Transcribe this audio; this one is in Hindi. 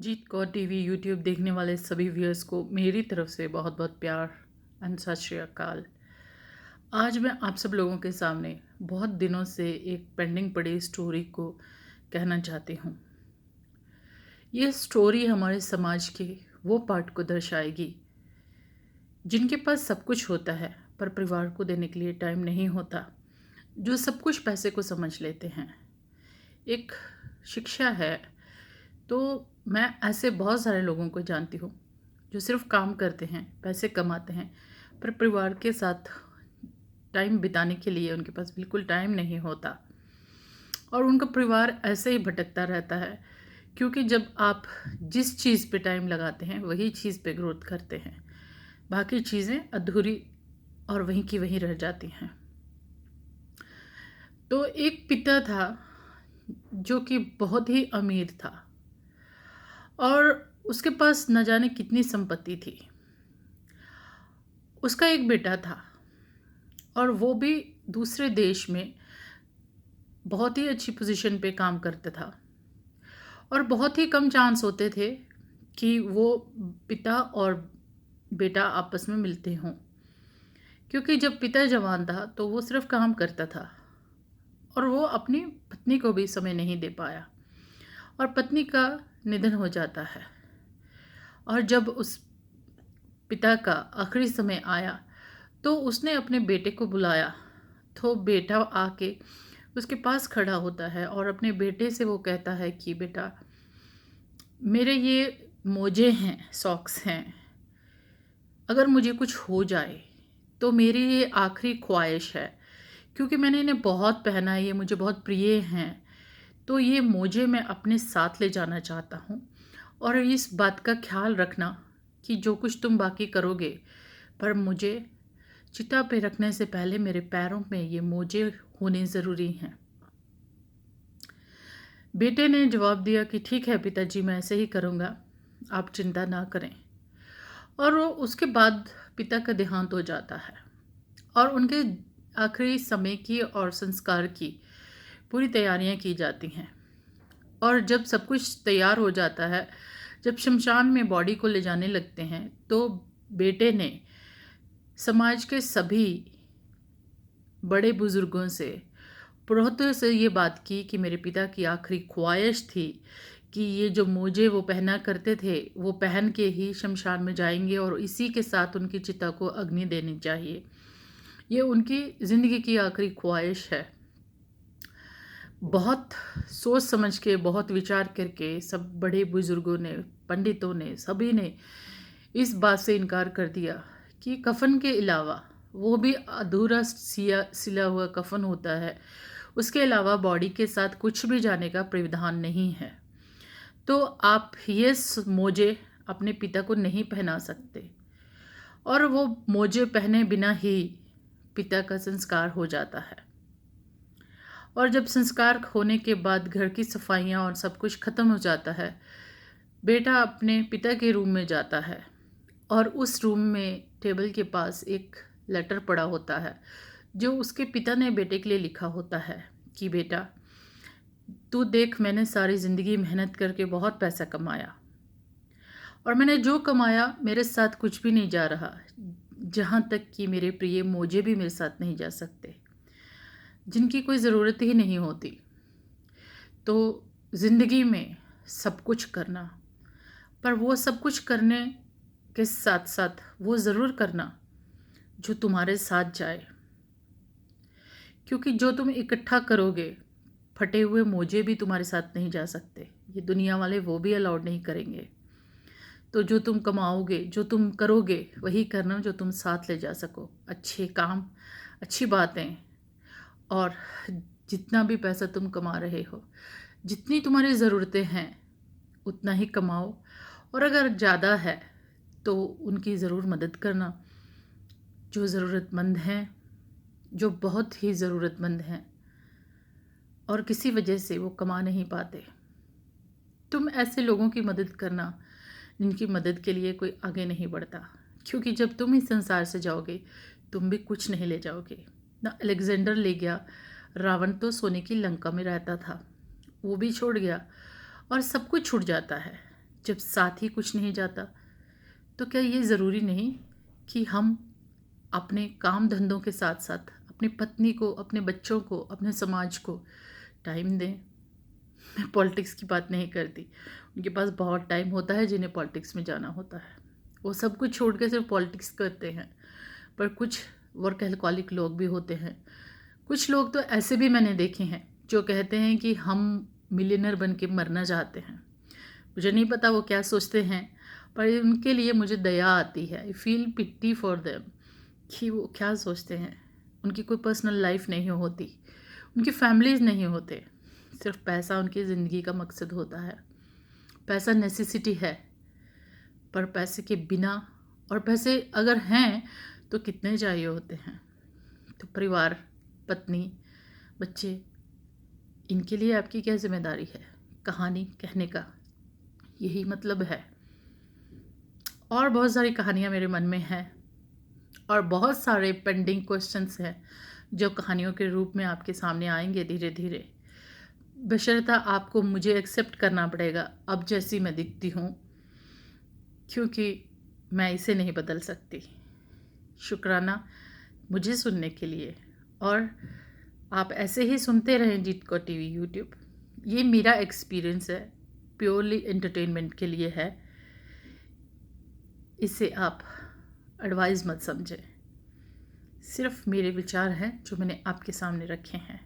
जीत कौर टीवी यूट्यूब देखने वाले सभी व्यूअर्स को मेरी तरफ से बहुत बहुत प्यार एंड सत श्री अकाल। आज मैं आप सब लोगों के सामने बहुत दिनों से एक पेंडिंग पड़ी स्टोरी को कहना चाहती हूँ। ये स्टोरी हमारे समाज के वो पार्ट को दर्शाएगी जिनके पास सब कुछ होता है पर परिवार को देने के लिए टाइम नहीं होता, जो सब कुछ पैसे को समझ लेते हैं। एक शिक्षा है। तो मैं ऐसे बहुत सारे लोगों को जानती हूँ जो सिर्फ काम करते हैं, पैसे कमाते हैं, पर परिवार के साथ टाइम बिताने के लिए उनके पास बिल्कुल टाइम नहीं होता और उनका परिवार ऐसे ही भटकता रहता है, क्योंकि जब आप जिस चीज़ पे टाइम लगाते हैं वही चीज़ पे ग्रोथ करते हैं, बाकी चीज़ें अधूरी और वहीं की वहीं रह जाती हैं। तो एक पिता था जो कि बहुत ही अमीर था और उसके पास न जाने कितनी संपत्ति थी। उसका एक बेटा था और वो भी दूसरे देश में बहुत ही अच्छी पोजीशन पे काम करता था और बहुत ही कम चांस होते थे कि वो पिता और बेटा आपस में मिलते हों, क्योंकि जब पिता जवान था तो वो सिर्फ काम करता था और वो अपनी पत्नी को भी समय नहीं दे पाया और पत्नी का निधन हो जाता है। और जब उस पिता का आखिरी समय आया तो उसने अपने बेटे को बुलाया, तो बेटा आके उसके पास खड़ा होता है और अपने बेटे से वो कहता है कि बेटा, मेरे ये मोजे हैं, सॉक्स हैं, अगर मुझे कुछ हो जाए तो मेरी ये आखिरी ख्वाहिश है, क्योंकि मैंने इन्हें बहुत पहना है, ये मुझे बहुत प्रिय हैं, तो ये मोजे मैं अपने साथ ले जाना चाहता हूँ। और इस बात का ख्याल रखना कि जो कुछ तुम बाकी करोगे, पर मुझे चिता पे रखने से पहले मेरे पैरों में ये मोजे होने ज़रूरी हैं। बेटे ने जवाब दिया कि ठीक है पिताजी, मैं ऐसे ही करूँगा, आप चिंता ना करें। और उसके बाद पिता का देहांत हो जाता है और उनके आखिरी समय की और संस्कार की पूरी तैयारियां की जाती हैं। और जब सब कुछ तैयार हो जाता है, जब शमशान में बॉडी को ले जाने लगते हैं, तो बेटे ने समाज के सभी बड़े बुजुर्गों से, पुरोहितों से ये बात की कि मेरे पिता की आखिरी ख्वाहिश थी कि ये जो मोजे वो पहना करते थे वो पहन के ही शमशान में जाएंगे और इसी के साथ उनकी चिता को अग्नि देनी चाहिए। ये उनकी ज़िंदगी की आखिरी ख्वाहिश है। बहुत सोच समझ के, बहुत विचार करके सब बड़े बुजुर्गों ने, पंडितों ने, सभी ने इस बात से इनकार कर दिया कि कफन के अलावा, वो भी अधूरा सिला हुआ कफन होता है, उसके अलावा बॉडी के साथ कुछ भी जाने का प्रावधान नहीं है। तो आप ये मोजे अपने पिता को नहीं पहना सकते और वो मोजे पहने बिना ही पिता का संस्कार हो जाता है। और जब संस्कार होने के बाद घर की सफाइयाँ और सब कुछ ख़त्म हो जाता है, बेटा अपने पिता के रूम में जाता है और उस रूम में टेबल के पास एक लेटर पड़ा होता है जो उसके पिता ने बेटे के लिए लिखा होता है कि बेटा, तू देख, मैंने सारी ज़िंदगी मेहनत करके बहुत पैसा कमाया और मैंने जो कमाया मेरे साथ कुछ भी नहीं जा रहा, जहाँ तक कि मेरे प्रिय मोजे भी मेरे साथ नहीं जा सकते, जिनकी कोई ज़रूरत ही नहीं होती। तो ज़िंदगी में सब कुछ करना, पर वो सब कुछ करने के साथ साथ वो ज़रूर करना जो तुम्हारे साथ जाए, क्योंकि जो तुम इकट्ठा करोगे, फटे हुए मोजे भी तुम्हारे साथ नहीं जा सकते, ये दुनिया वाले वो भी अलाउड नहीं करेंगे। तो जो तुम कमाओगे, जो तुम करोगे, वही करना जो तुम साथ ले जा सको। अच्छे काम, अच्छी बातें, और जितना भी पैसा तुम कमा रहे हो, जितनी तुम्हारी ज़रूरतें हैं उतना ही कमाओ, और अगर ज़्यादा है तो उनकी ज़रूर मदद करना, जो ज़रूरतमंद हैं, जो बहुत ही ज़रूरतमंद हैं और किसी वजह से वो कमा नहीं पाते। तुम ऐसे लोगों की मदद करना जिनकी मदद के लिए कोई आगे नहीं बढ़ता, क्योंकि जब तुम इस संसार से जाओगे तुम भी कुछ नहीं ले जाओगे। ना अलेक्जेंडर ले गया, रावण तो सोने की लंका में रहता था, वो भी छोड़ गया और सब कुछ छूट जाता है। जब साथ ही कुछ नहीं जाता, तो क्या ये ज़रूरी नहीं कि हम अपने काम धंधों के साथ साथ अपनी पत्नी को, अपने बच्चों को, अपने समाज को टाइम दें? मैं पॉलिटिक्स की बात नहीं करती, उनके पास बहुत टाइम होता है जिन्हें पॉलिटिक्स में जाना होता है, वो सब कुछ छोड़ के सिर्फ पॉलिटिक्स करते हैं। पर कुछ वर्कहॉलिक लोग भी होते हैं, कुछ लोग तो ऐसे भी मैंने देखे हैं जो कहते हैं कि हम मिलियनर बन के मरना चाहते हैं। मुझे नहीं पता वो क्या सोचते हैं, पर उनके लिए मुझे दया आती है। आई फील पिट्टी फॉर देम कि वो क्या सोचते हैं। उनकी कोई पर्सनल लाइफ नहीं होती, उनकी फैमिलीज़ नहीं होते, सिर्फ पैसा उनकी ज़िंदगी का मकसद होता है। पैसा नेसेसिटी है, पर पैसे के बिना, और पैसे अगर हैं तो कितने चाहिए होते हैं। तो परिवार, पत्नी, बच्चे, इनके लिए आपकी क्या जिम्मेदारी है? कहानी कहने का यही मतलब है। और बहुत सारी कहानियाँ मेरे मन में हैं, और बहुत सारे पेंडिंग क्वेश्चंस हैं जो कहानियों के रूप में आपके सामने आएंगे धीरे धीरे। बशर्ता आपको मुझे एक्सेप्ट करना पड़ेगा अब जैसी मैं दिखती हूँ, क्योंकि मैं इसे नहीं बदल सकती। शुक्राना मुझे सुनने के लिए, और आप ऐसे ही सुनते रहें जीत कौर टीवी यूट्यूब। ये मेरा एक्सपीरियंस है, प्योरली एंटरटेनमेंट के लिए है, इसे आप एडवाइस मत समझें। सिर्फ मेरे विचार हैं जो मैंने आपके सामने रखे हैं।